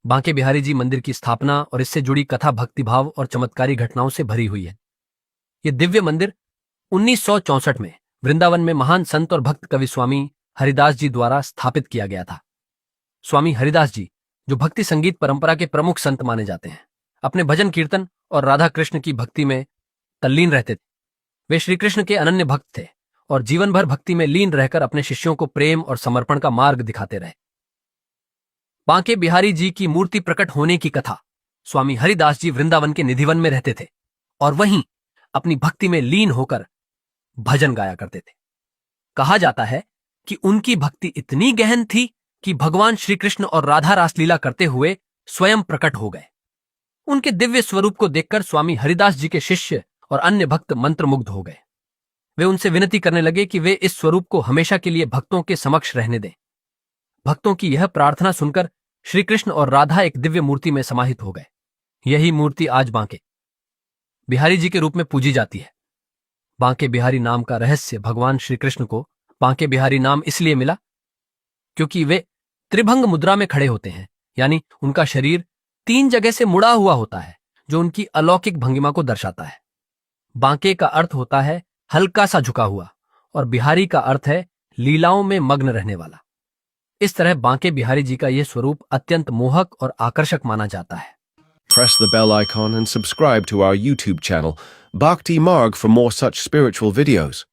बांके बिहारी जी मंदिर की स्थापना और इससे जुड़ी कथा भक्तिभाव और चमत्कारी घटनाओं से भरी हुई है। यह दिव्य मंदिर 1964 में वृंदावन में महान संत और भक्त कवि स्वामी हरिदास जी द्वारा स्थापित किया गया था। स्वामी हरिदास जी, जो भक्ति संगीत परंपरा के प्रमुख संत माने जाते हैं, अपने भजन कीर्तन और राधा कृष्ण की भक्ति में तल्लीन रहते थे। वे श्री कृष्ण के अनन्य भक्त थे और जीवन भर भक्ति में लीन रहकर अपने शिष्यों को प्रेम और समर्पण का मार्ग दिखाते रहे। बांके बिहारी जी की मूर्ति प्रकट होने की कथा। स्वामी हरिदास जी वृंदावन के निधिवन में रहते थे और वहीं अपनी भक्ति में लीन होकर भजन गाया करते थे। कहा जाता है कि उनकी भक्ति इतनी गहन थी कि भगवान श्री कृष्ण और राधा रासलीला करते हुए स्वयं प्रकट हो गए। उनके दिव्य स्वरूप को देखकर स्वामी हरिदास जी के शिष्य और अन्य भक्त मंत्रमुग्ध हो गए। वे उनसे विनती करने लगे कि वे इस स्वरूप को हमेशा के लिए भक्तों के समक्ष रहने दें। भक्तों की यह प्रार्थना सुनकर श्री कृष्ण और राधा एक दिव्य मूर्ति में समाहित हो गए। यही मूर्ति आज बांके बिहारी जी के रूप में पूजी जाती है। बांके बिहारी नाम का रहस्य, भगवान श्री कृष्ण को बांके बिहारी नाम इसलिए मिला क्योंकि वे त्रिभंग मुद्रा में खड़े होते हैं, यानी उनका शरीर 3 जगह से मुड़ा हुआ होता है, जो उनकी अलौकिक भंगिमा को दर्शाता है। बांके का अर्थ होता है हल्का सा झुका हुआ और बिहारी का अर्थ है लीलाओं में मग्न रहने वाला। इस तरह बांके बिहारी जी का यह स्वरूप अत्यंत मोहक और आकर्षक माना जाता है। Press the bell icon and subscribe to our YouTube channel, Bhakti Marg, for more such spiritual videos.